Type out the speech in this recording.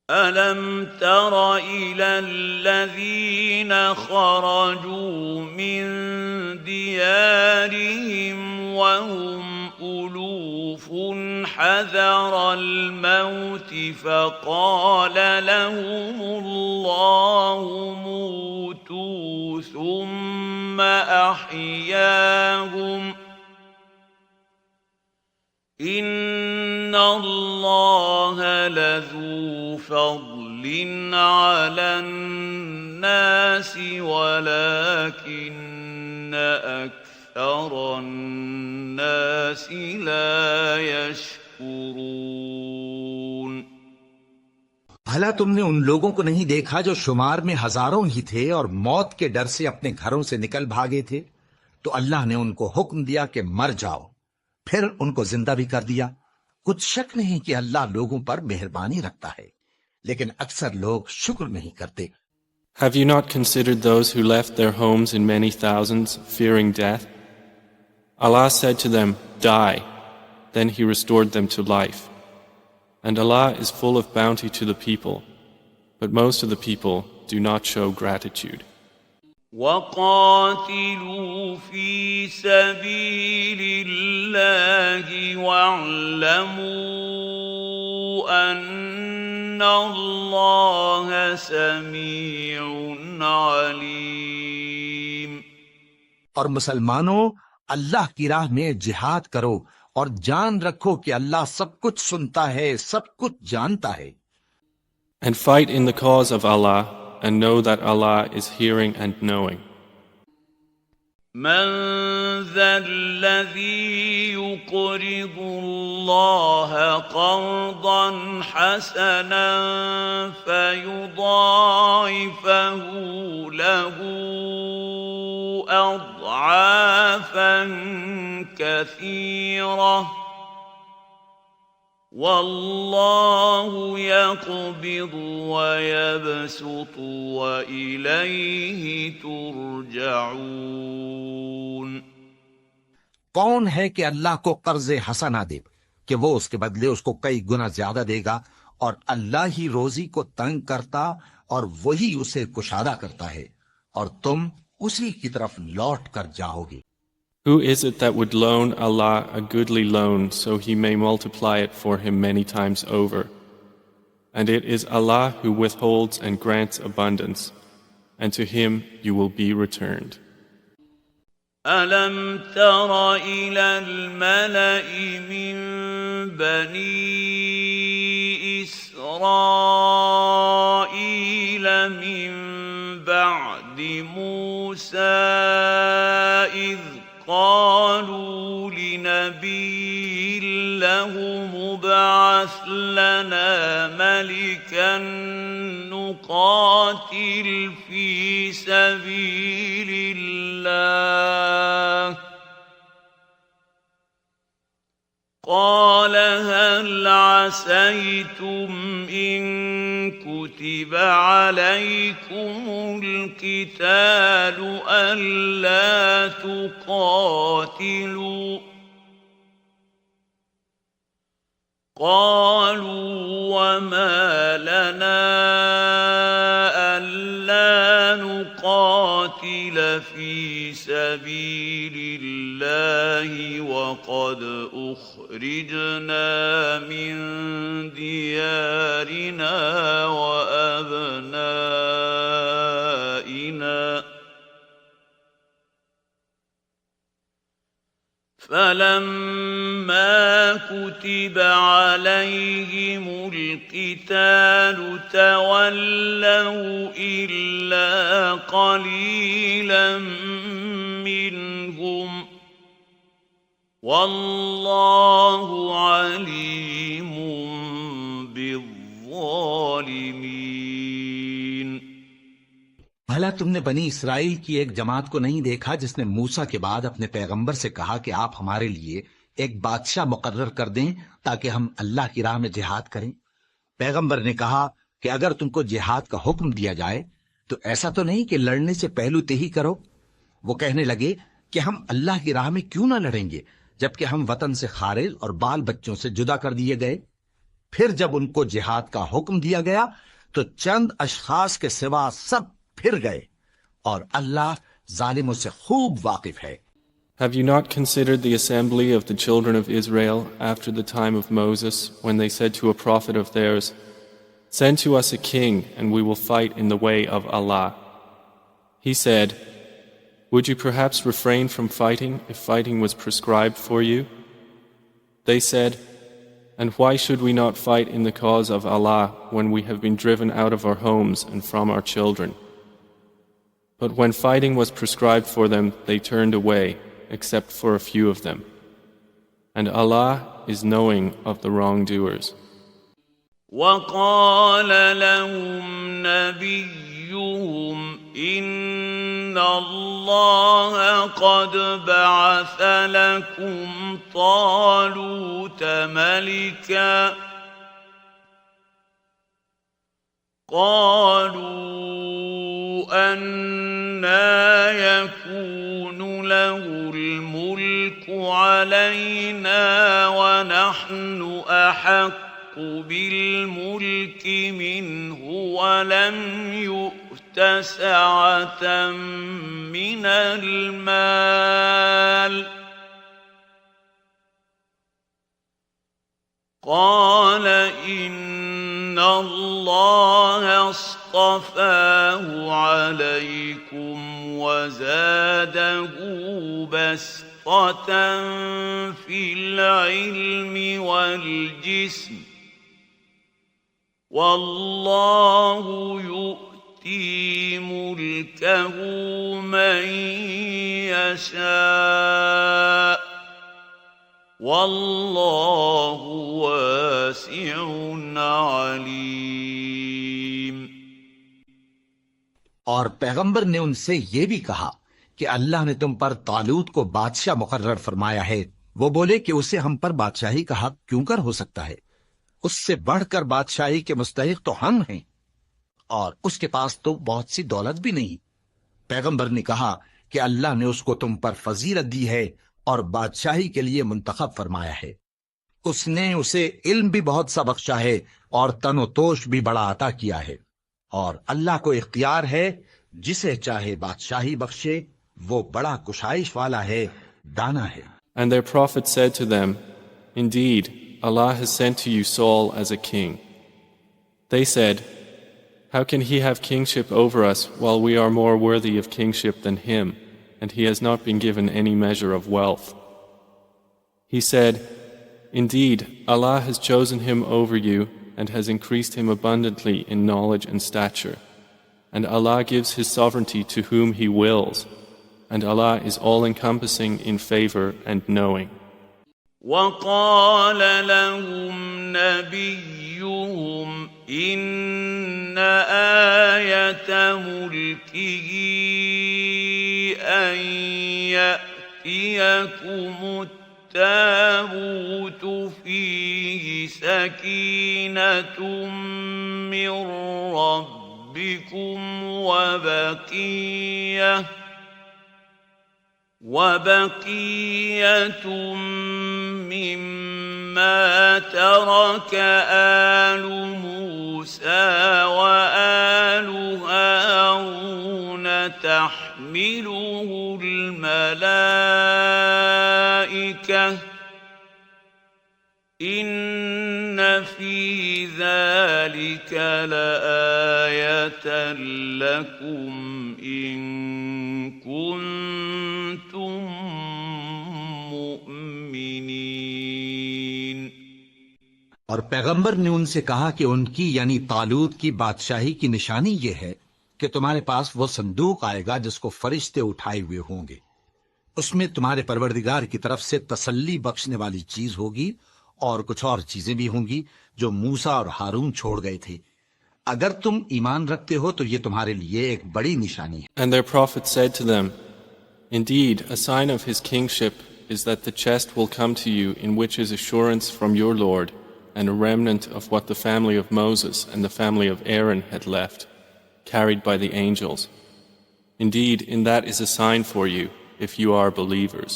ألم تر إلى الذين خرجوا من ديارهم وهم ألوف حذر الموت فقال لهم الله موتوا ثم أحياهم إن الله لذو فضل على الناس ولكن أكثر الناس لا يشكرون भला तुमने उन लोगों को नहीं देखा जो शुमार में हजारों ही थे और मौत के डर से अपने घरों से निकल भागे थे, तो अल्लाह ने उनको हुक्म दिया कि मर जाओ, फिर उनको जिंदा भी कर दिया। कुछ शक नहीं कि अल्लाह लोगों पर मेहरबानी रखता है, लेकिन अक्सर लोग शुक्र नहीं करते। Have you not considered those who left their homes in many thousands, fearing death? Allah said to them, Die. Then He restored them to life. And Allah is full of bounty to the people, but most of the people do not show gratitude. وقاتلوا في سبيل الله واعلموا أن الله سميع عليم और मुसलमानों, अल्लाह की राह में जिहाद करो और जान रखो कि अल्लाह सब कुछ सुनता है, सब कुछ जानता है। And fight in the cause of Allah, and know that Allah is hearing and knowing. من ذا الذي يقرض الله قرضا حسنا فيضاعفه له أضعافا كثيرة والله يقبض ويبسط وإليه ترجعون कौन है कि अल्लाह को कर्ज हसना दे कि वो उसके बदले उसको कई गुना ज्यादा देगा, और अल्लाह ही रोजी को तंग करता और वही उसे कुशादा करता है, और तुम उसी की तरफ लौट कर जाओगे। Who is it that would loan Allah a goodly loan so He may multiply it for him many times over? And it is Allah who withholds and grants abundance, and to Him you will be returned. ألم تر إلى الملأ من بني إسرائيل من بعد موسى إذ قالوا لنبي له مبعث لنا ملكا نقاتل في سبيل الله قال هل عسيتم إن كتب عليكم القتال ألا تقاتلوا قالوا وما لنا ألا نقاتل في سبيل الله وقد أخرجنا من ديارنا وأبنائنا فلما كتب عليهم القتال تولوا إلا قليلا منهم والله عليم بالظالمين। भला तुमने बनी इसराइल की एक जमात को नहीं देखा जिसने मूसा के बाद अपने पैगंबर से कहा कि आप हमारे लिए एक बादशाह मुकर्रर कर दें ताकि हम अल्लाह की राह में जिहाद करें। पैगंबर ने कहा कि अगर तुमको जिहाद का हुक्म दिया जाए तो ऐसा तो नहीं कि लड़ने से पहलू ही करो। वो कहने लगे कि हम अल्लाह की राह में क्यों ना लड़ेंगे जबकि हम वतन से खारिज और बाल बच्चों से जुदा कर दिए गए। फिर जब उनको जिहाद का हुक्म दिया गया तो चंद अशखास के सिवा सब फिर गए और अल्लाह जालिमों से खूब वाकिफ है। Have you not considered the assembly of the children of Israel after the time of Moses, when they said to a prophet of theirs, "Send to us a king, and we will fight in the way of Allah"? He said, "Would you perhaps refrain from fighting if fighting was prescribed for you?" They said, "And why should we not fight in the cause of Allah when we have been driven out of our homes and from our children?" But when fighting was prescribed for them, they turned away, except for a few of them. And Allah is knowing of the wrongdoers. وقال لهم نبيهم إن الله قد بعث لكم طالوت ملكا قالوا أنى يكون له الملك علينا ونحن أحق بالملك منه ولم يؤت سعة من المال قال إن الله اصطفاه عليكم وزاده بسطة في العلم والجسم والله يؤتي ملكه من يشاء والله واسع عليم। और पैगंबर ने उनसे ये भी कहा कि अल्लाह ने तुम पर तालूत को बादशाह मुकर्रर फरमाया है। वो बोले कि उसे हम पर बादशाही का हक क्यों कर हो सकता है, उससे बढ़कर बादशाही के मुस्तहिक तो हम हैं और उसके पास तो बहुत सी दौलत भी नहीं। पैगंबर ने कहा कि अल्लाह ने उसको तुम पर फजीलत दी है और बादशाही के लिए मुंतखब फरमाया है। उसने उसे इल्म भी बहुत सा बख्शा है और तनोतोष भी बड़ा अता किया है और अल्लाह को इख्तियार है जिसे चाहे बादशाही बख्शे, वो बड़ा कुशाइश वाला है, दाना है। And their prophet said to them, "Indeed, Allah has sent to you Saul as a king." They said, "How can he have kingship over us while we are more worthy of kingship than him, and he has not been given any measure of wealth?" He said, "Indeed, Allah has chosen him over you and has increased him abundantly in knowledge and stature. And Allah gives His sovereignty to whom He wills, and Allah is all-encompassing in favor and knowing." وقال لهم نبيهم إن آية ملكه أن يأتيكم التابوت فيه سكينة من ربكم وبقية مما ترك آل موسى وآل هارون تحمله الملائكة إن في ذلك لآية لكم إن كنتم مؤمنين। और पैगंबर ने उनसे कहा कि उनकी यानी तालूत की बादशाही की निशानी ये है कि तुम्हारे पास वो संदूक आएगा जिसको फरिश्ते उठाए हुए होंगे। उसमें तुम्हारे परवरदिगार की तरफ से तसल्ली बख्शने वाली चीज होगी और कुछ और चीजें भी होंगी जो मूसा और हारून छोड़ गए थे। अगर तुम ईमान रखते हो तो ये तुम्हारे लिए एक बड़ी निशानी है। And their prophet said to them, "Indeed, a sign of his kingship is that the chest will come to you in which is assurance from your Lord and a remnant of what the family of Moses and the family of Aaron had left, carried by the angels. Indeed, in that is a sign for you, if you are believers."